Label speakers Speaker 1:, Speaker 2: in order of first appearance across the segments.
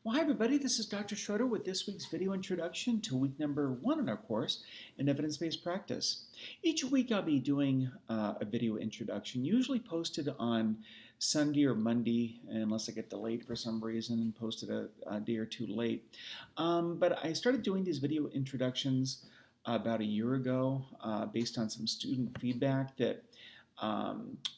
Speaker 1: Well, hi everybody, this is Dr. Schroeder with this week's video introduction to week number 1 in our course in evidence-based practice. Each week I'll be doing a video introduction, usually posted on Sunday or Monday, unless I get delayed for some reason and posted a day or two late. But I started doing these video introductions about a year ago based on some student feedback that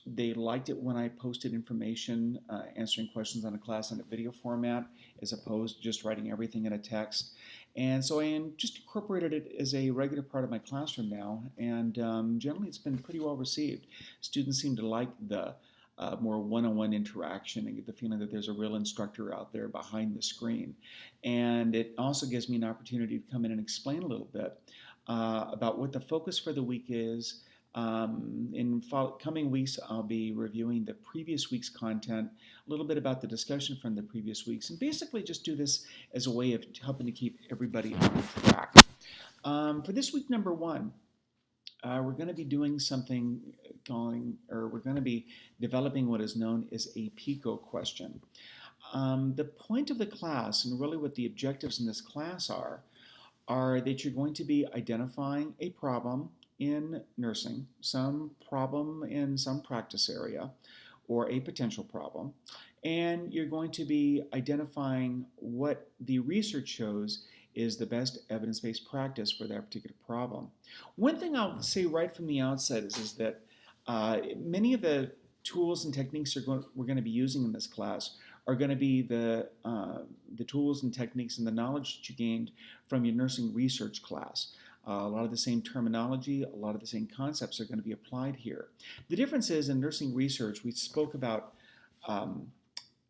Speaker 1: they liked it when I posted information, answering questions on a class in a video format, as opposed to just writing everything in a text. And so I just incorporated it as a regular part of my classroom now, and generally it's been pretty well received. Students seem to like the more one-on-one interaction and get the feeling that there's a real instructor out there behind the screen. And it also gives me an opportunity to come in and explain a little bit about what the focus for the week is. In coming weeks, I'll be reviewing the previous week's content, a little bit about the discussion from the previous weeks, and basically just do this as a way of helping to keep everybody on track. For this week number 1, we're going to be doing something we're going to be developing what is known as a PICO question. The point of the class, and really what the objectives in this class are that you're going to be identifying a problem in nursing, some problem in some practice area, or a potential problem, and you're going to be identifying what the research shows is the best evidence-based practice for that particular problem. One thing I'll say right from the outset is that many of the tools and techniques we're going to be using in this class are going to be the tools and techniques and the knowledge that you gained from your nursing research class. A lot of the same terminology, a lot of the same concepts are going to be applied here. The difference is in nursing research, we spoke about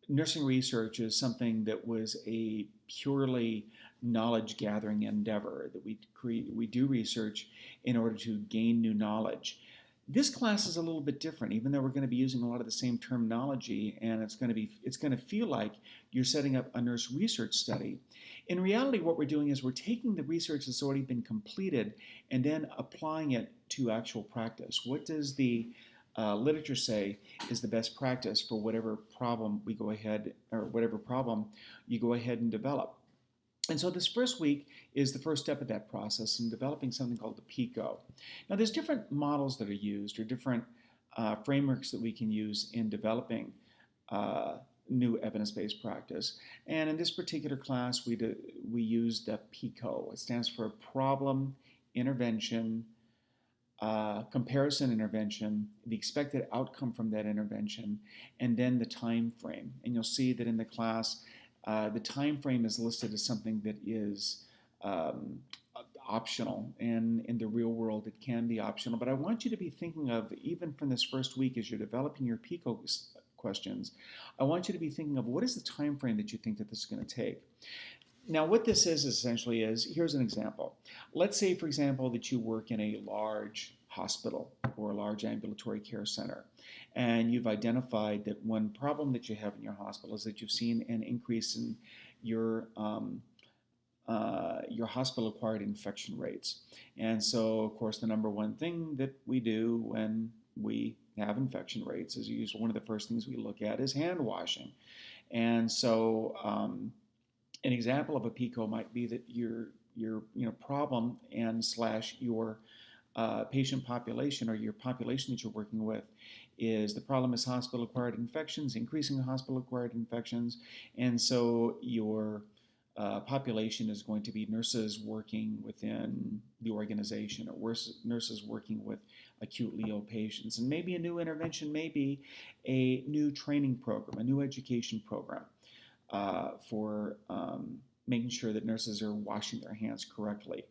Speaker 1: nursing research as something that was a purely knowledge gathering endeavor, that we do research in order to gain new knowledge. This class is a little bit different, even though we're going to be using a lot of the same terminology, and it's going to feel like you're setting up a nurse research study. In reality, what we're doing is we're taking the research that's already been completed and then applying it to actual practice. What does the literature say is the best practice for whatever problem we go ahead, or whatever problem you go ahead and develop? And so this first week is the first step of that process in developing something called the PICO. Now there's different models that are used, or different frameworks that we can use in developing new evidence-based practice. And in this particular class, we use the PICO. It stands for Problem, Intervention, Comparison Intervention, the expected outcome from that intervention, and then the time frame. And you'll see that in the class, the time frame is listed as something that is optional, and in the real world it can be optional. But I want you to be thinking of, even from this first week as you're developing your PICO questions, I want you to be thinking of what is the time frame that you think that this is going to take. Now what this is essentially is, here's an example. Let's say, for example, that you work in a large hospital or a large ambulatory care center, and you've identified that one problem that you have in your hospital is that you've seen an increase in your hospital-acquired infection rates. And so, of course, the number one thing that we do when we have infection rates is usually one of the first things we look at is hand washing. And so an example of a PICO might be that your problem and / your patient population, or your population that you're working with, is the problem is hospital-acquired infections, increasing hospital-acquired infections, and so your population is going to be nurses working within the organization, or nurses working with acutely ill patients. And maybe a new intervention may be a new training program, a new education program for making sure that nurses are washing their hands correctly.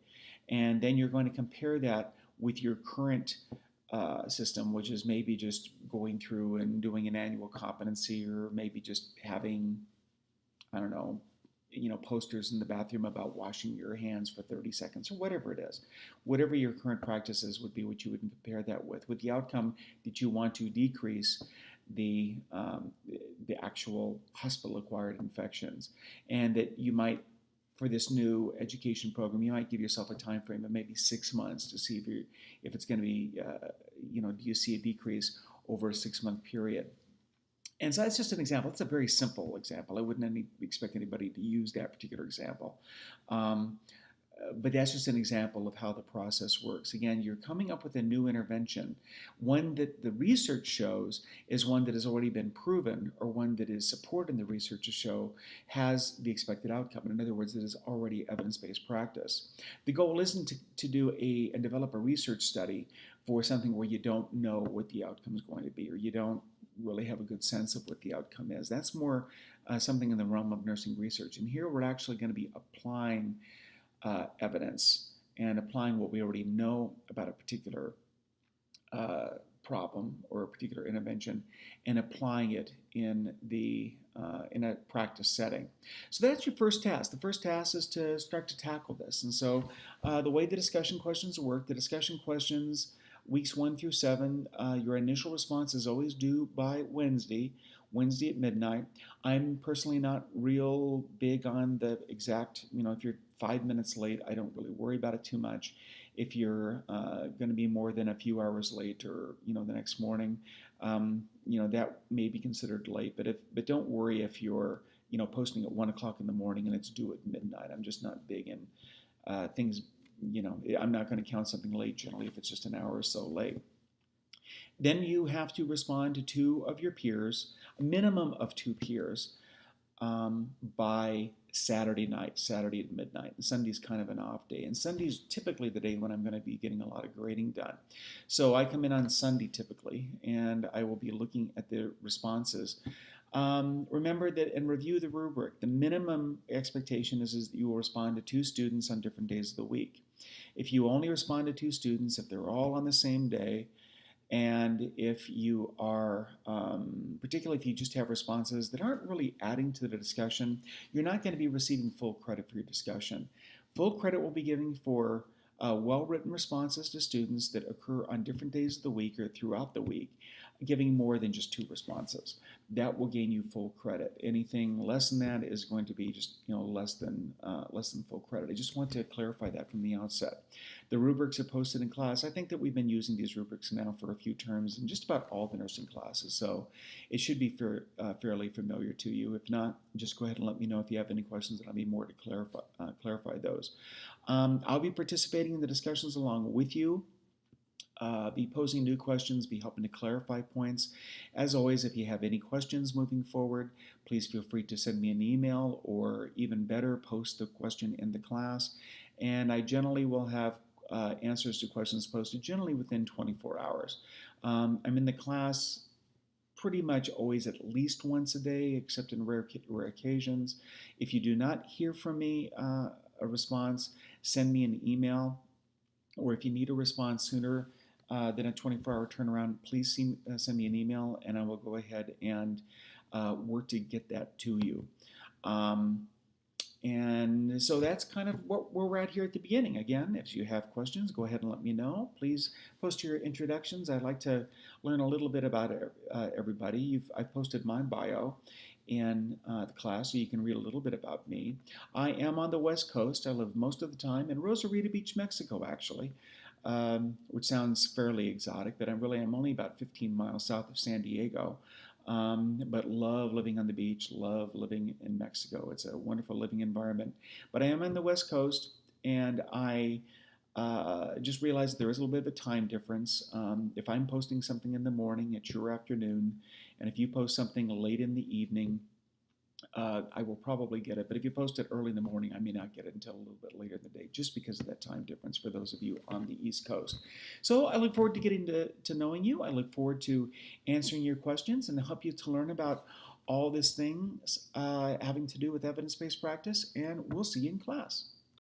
Speaker 1: And then you're going to compare that with your current system, which is maybe just going through and doing an annual competency, or maybe just having, I don't know, posters in the bathroom about washing your hands for 30 seconds, or whatever it is. Whatever your current practice is would be what you would compare that with the outcome that you want to decrease the actual hospital-acquired infections. And that you might, for this new education program, you might give yourself a time frame of maybe 6 months to see if it's going to be, do you see a decrease over a 6-month period? And so that's just an example. It's a very simple example. I wouldn't expect anybody to use that particular example. Um, but that's just an example of how the process works. Again, you're coming up with a new intervention, one that the research shows is one that has already been proven, or one that is supported in the research to show has the expected outcome. In other words, it is already evidence-based practice. The goal isn't to do and develop a research study for something where you don't know what the outcome is going to be, or you don't really have a good sense of what the outcome is. That's more something in the realm of nursing research. And here we're actually going to be applying evidence and applying what we already know about a particular problem or a particular intervention and applying it in a practice setting. So that's your first task. The first task is to start to tackle this. And so the way the discussion questions work, the discussion questions weeks 1 through 7, your initial response is always due by Wednesday at midnight. I'm personally not real big on the exact, if you're 5 minutes late, I don't really worry about it too much. If you're going to be more than a few hours late, or the next morning, that may be considered late. But don't worry if you're posting at 1 o'clock in the morning and it's due at midnight. I'm just not big in things. I'm not going to count something late generally if it's just an hour or so late. Then you have to respond to 2 of your peers, a minimum of 2 peers, by Saturday night, Saturday at midnight. And Sunday's kind of an off day. And Sunday's typically the day when I'm going to be getting a lot of grading done. So I come in on Sunday typically, and I will be looking at the responses. Remember that and review the rubric. The minimum expectation is that you will respond to 2 students on different days of the week. If you only respond to 2 students, if they're all on the same day, and if you are, particularly if you just have responses that aren't really adding to the discussion, you're not going to be receiving full credit for your discussion. Full credit will be given for well-written responses to students that occur on different days of the week or throughout the week, giving more than just 2 responses. That will gain you full credit. Anything less than that is going to be just less than full credit. I just want to clarify that from the outset. The rubrics are posted in class. I think that we've been using these rubrics now for a few terms in just about all the nursing classes, so it should be fairly familiar to you. If not, just go ahead and let me know if you have any questions, and I'll be more to clarify those. I'll be participating in the discussions along with you. Be posing new questions, be helping to clarify points. As always, if you have any questions moving forward, please feel free to send me an email, or even better, post the question in the class. And I generally will have answers to questions posted generally within 24 hours. I'm in the class pretty much always at least once a day, except in rare occasions. If you do not hear from me a response, send me an email, or if you need a response sooner than a 24-hour turnaround, please send me an email, and I will go ahead and work to get that to you. And so that's kind of where we're at here at the beginning. Again, if you have questions, go ahead and let me know. Please post your introductions. I'd like to learn a little bit about everybody. I've posted my bio in the class, so you can read a little bit about me. I am on the West Coast. I live most of the time in Rosarito Beach, Mexico, actually, which sounds fairly exotic, but I'm only about 15 miles south of San Diego. But love living on the beach, love living in Mexico. It's a wonderful living environment. But I am on the West Coast, and I just realized there is a little bit of a time difference. If I'm posting something in the morning, it's your afternoon, and if you post something late in the evening, I will probably get it. But if you post it early in the morning, I may not get it until a little bit later in the day, just because of that time difference for those of you on the East Coast. So I look forward to getting to knowing you. I look forward to answering your questions and help you to learn about all these things having to do with evidence-based practice. And we'll see you in class.